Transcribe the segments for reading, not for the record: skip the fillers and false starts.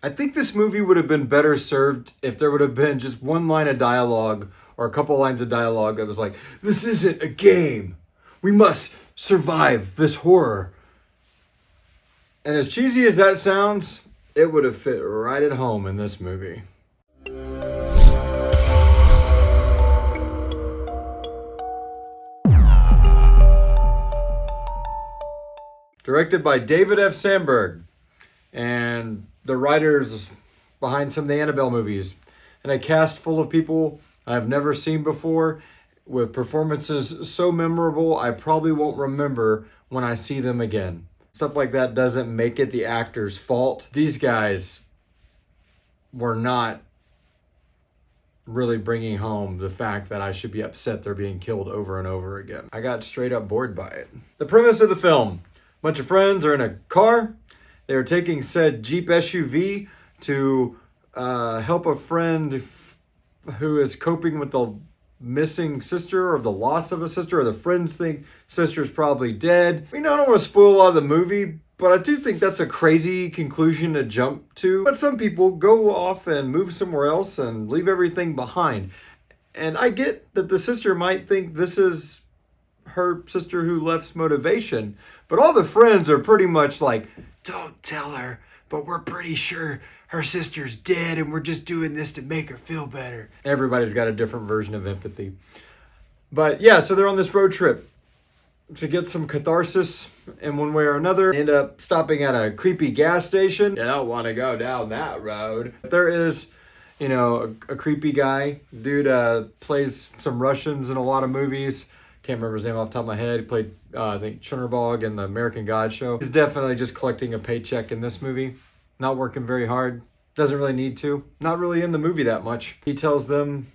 I think this movie would have been better served if there would have been just one line of dialogue or a couple lines of dialogue that was like, "This isn't a game. We must survive this horror." And as cheesy as that sounds, it would have fit right at home in this movie. Directed by David F. Sandberg, and the writers behind some of the Annabelle movies, and a cast full of people I've never seen before, with performances so memorable I probably won't remember when I see them again. Stuff like that doesn't make it the actor's fault. These guys were not really bringing home the fact that I should be upset they're being killed over and over again. I got straight up bored by it. The premise of the film: a bunch of friends are in a car. They are taking said Jeep SUV to help a friend who is coping with the missing sister or the loss of a sister, or the friends think sister's probably dead. I don't want to spoil a lot of the movie, but I do think that's a crazy conclusion to jump to. But some people go off and move somewhere else and leave everything behind. And I get that the sister might think this is her sister who left's motivation, but all the friends are pretty much like, "Don't tell her, but we're pretty sure her sister's dead and we're just doing this to make her feel better." Everybody's got a different version of empathy. But yeah, so they're on this road trip to get some catharsis in one way or another. They end up stopping at a creepy gas station. You don't want to go down that road. There is, a creepy guy. Dude plays some Russians in a lot of movies. Can't remember his name off the top of my head. He played, I think, Chernobyl in the American God show. He's definitely just collecting a paycheck in this movie. Not working very hard. Doesn't really need to. Not really in the movie that much. He tells them,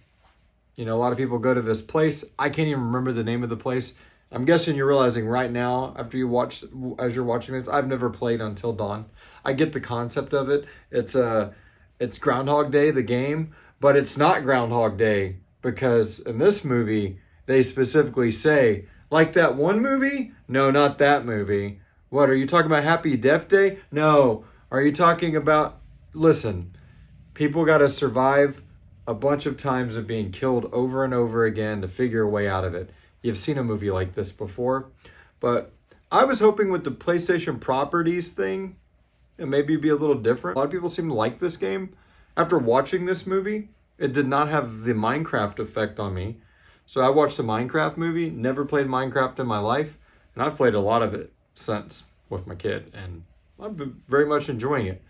a lot of people go to this place. I can't even remember the name of the place. I'm guessing you're realizing right now, as you're watching this, I've never played Until Dawn. I get the concept of it. It's Groundhog Day, the game, but it's not Groundhog Day, because in this movie, they specifically say, like that one movie? No, not that movie. What, are you talking about Happy Death Day? No. Are you talking about... Listen, people got to survive a bunch of times of being killed over and over again to figure a way out of it. You've seen a movie like this before. But I was hoping with the PlayStation Properties thing, it maybe be a little different. A lot of people seem to like this game. After watching this movie, it did not have the Minecraft effect on me. So I watched the Minecraft movie, never played Minecraft in my life, and I've played a lot of it since with my kid, and I've been very much enjoying it.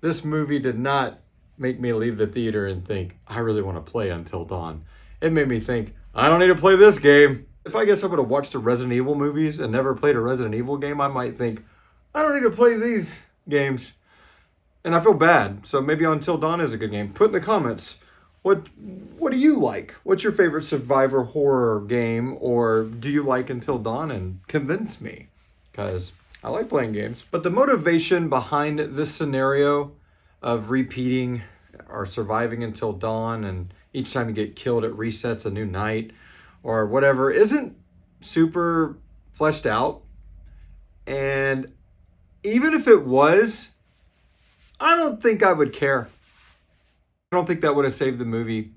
This movie did not make me leave the theater and think, I really want to play Until Dawn. It made me think, I don't need to play this game. If I guess I would have watched the Resident Evil movies and never played a Resident Evil game, I might think, I don't need to play these games. And I feel bad, so maybe Until Dawn is a good game. Put in the comments, what do you like? What's your favorite survivor horror game? Or do you like Until Dawn? And convince me, because I like playing games. But the motivation behind this scenario of repeating or surviving until dawn, and each time you get killed, it resets a new night or whatever, isn't super fleshed out. And even if it was, I don't think I would care. I don't think that would have saved the movie.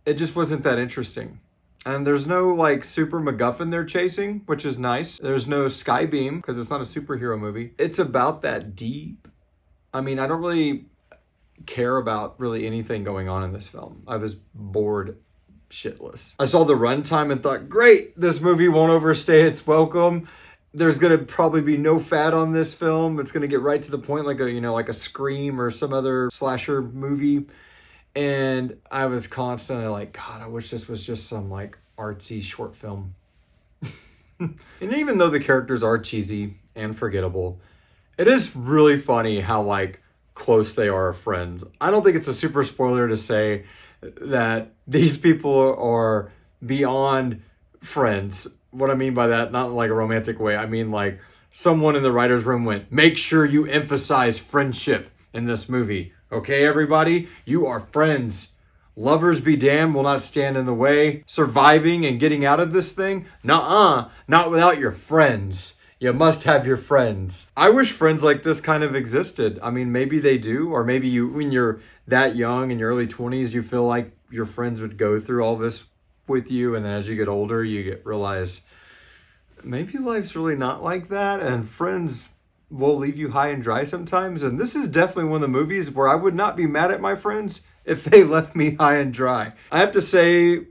It just wasn't that interesting. And there's no super MacGuffin they're chasing, which is nice. There's no Skybeam, because it's not a superhero movie. It's about that deep. I don't really care about really anything going on in this film. I was bored shitless. I saw the runtime and thought, great, this movie won't overstay its welcome. There's going to probably be no fat on this film. It's going to get right to the point, like a Scream or some other slasher movie. And I was constantly like, God, I wish this was just some artsy short film. And even though the characters are cheesy and forgettable, it is really funny how close they are friends. I don't think it's a super spoiler to say that these people are beyond friends. What I mean by that, not in a romantic way. I mean someone in the writer's room went, make sure you emphasize friendship in this movie. Okay, everybody? You are friends. Lovers be damned will not stand in the way. Surviving and getting out of this thing? Nuh-uh. Not without your friends. You must have your friends. I wish friends like this kind of existed. I mean, maybe they do, or maybe you, when you're that young in your early 20s, you feel like your friends would go through all this with you, and then as you get older, realize maybe life's really not like that, and friends will leave you high and dry sometimes. And this is definitely one of the movies where I would not be mad at my friends if they left me high and dry. I have to say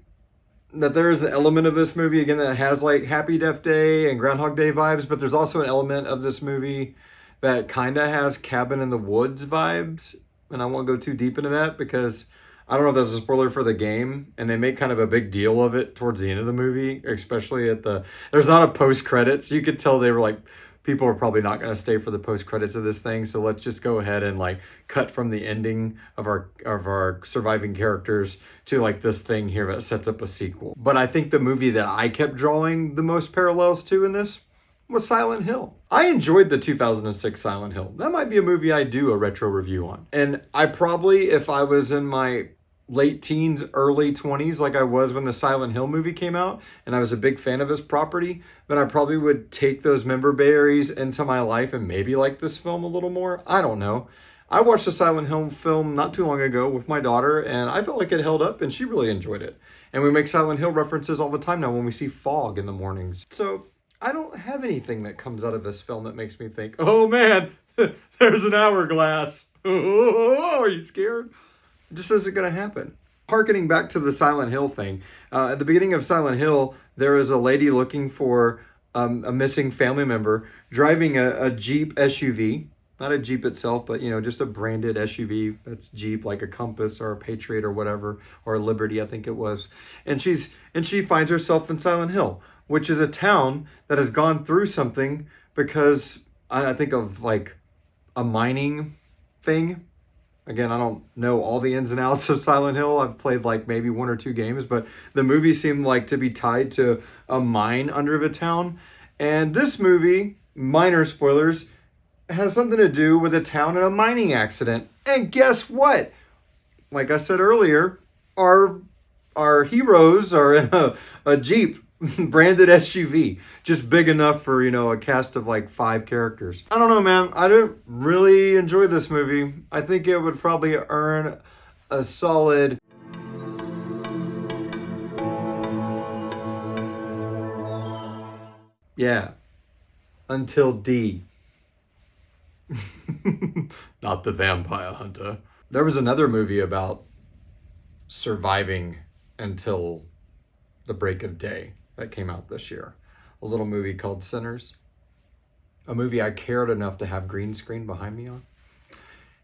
that there is an element of this movie, again, that has like Happy Death Day and Groundhog Day vibes, but there's also an element of this movie that kind of has Cabin in the Woods vibes. And I won't go too deep into that because I don't know if that's a spoiler for the game, and they make kind of a big deal of it towards the end of the movie, especially there's not a post-credits. You could tell they were like, people are probably not going to stay for the post-credits of this thing, so let's just go ahead and like cut from the ending of our surviving characters to like this thing here that sets up a sequel. But I think the movie that I kept drawing the most parallels to in this was Silent Hill. I enjoyed the 2006 Silent Hill. That might be a movie I do a retro review on. And I probably, if I was in my late teens, early 20s, like I was when the Silent Hill movie came out, and I was a big fan of his property, then I probably would take those member berries into my life and maybe like this film a little more. I don't know. I watched the Silent Hill film not too long ago with my daughter, and I felt like it held up, and she really enjoyed it. And we make Silent Hill references all the time now when we see fog in the mornings. So I don't have anything that comes out of this film that makes me think, oh man, there's an hourglass. Oh, are you scared? It just isn't going to happen. Harkening back to the Silent Hill thing, at the beginning of Silent Hill, there is a lady looking for a missing family member driving a Jeep SUV. Not a Jeep itself, but, just a branded SUV that's Jeep, like a Compass or a Patriot or whatever, or a Liberty, I think it was. And she finds herself in Silent Hill, which is a town that has gone through something because I think of like a mining thing. Again, I don't know all the ins and outs of Silent Hill. I've played like maybe 1 or 2 games, but the movie seemed like to be tied to a mine under the town. And this movie, minor spoilers, has something to do with a town and a mining accident. And guess what? Like I said earlier, our heroes are in a Jeep branded SUV, just big enough for, a cast of like 5 characters. I don't know, man. I didn't really enjoy this movie. I think it would probably earn a solid until D. Not the Vampire Hunter. There was another movie about surviving until the break of day that came out this year. A little movie called Sinners. A movie I cared enough to have green screen behind me on.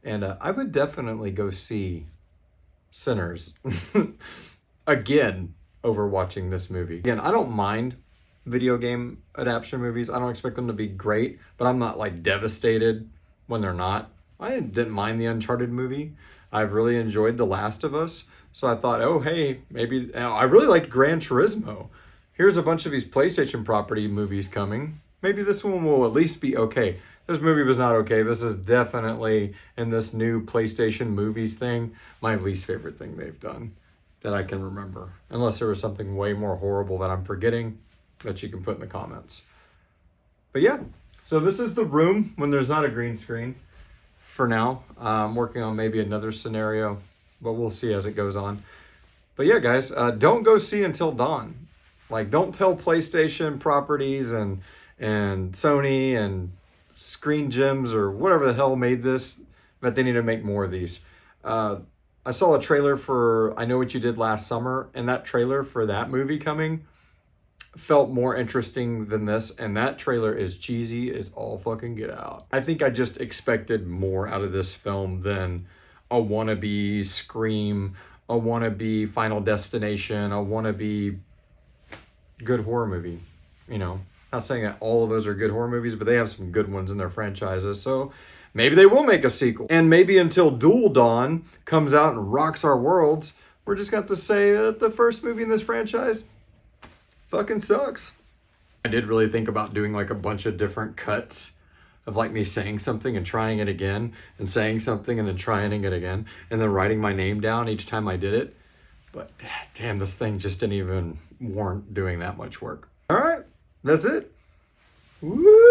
And I would definitely go see Sinners again over watching this movie. Again, I don't mind video game adaptation movies. I don't expect them to be great, but I'm not like devastated when they're not. I didn't mind the Uncharted movie. I've really enjoyed The Last of Us. So I thought, oh, hey, maybe... I really liked Gran Turismo. Here's a bunch of these PlayStation property movies coming. Maybe this one will at least be okay. This movie was not okay. This is definitely, in this new PlayStation movies thing, my least favorite thing they've done that I can remember. Unless there was something way more horrible that I'm forgetting that you can put in the comments. But yeah, so this is the room when there's not a green screen for now. I'm working on maybe another scenario, but we'll see as it goes on. But yeah, guys, don't go see Until Dawn. Like, don't tell PlayStation properties and Sony and Screen Gems or whatever the hell made this that they need to make more of these. I saw a trailer for I Know What You Did Last Summer, and that trailer for that movie coming felt more interesting than this, and that trailer is cheesy as all fucking get out. I think I just expected more out of this film than a wannabe Scream, a wannabe Final Destination, a wannabe good horror movie. Not saying that all of those are good horror movies, but they have some good ones in their franchises, so maybe they will make a sequel. And maybe until Dual Dawn comes out and rocks our worlds, we're just going to say that the first movie in this franchise fucking sucks. I did really think about doing like a bunch of different cuts of like me saying something and trying it again and saying something and then trying it again and then writing my name down each time I did it. But damn, this thing just didn't even warrant doing that much work. All right, that's it. Woo!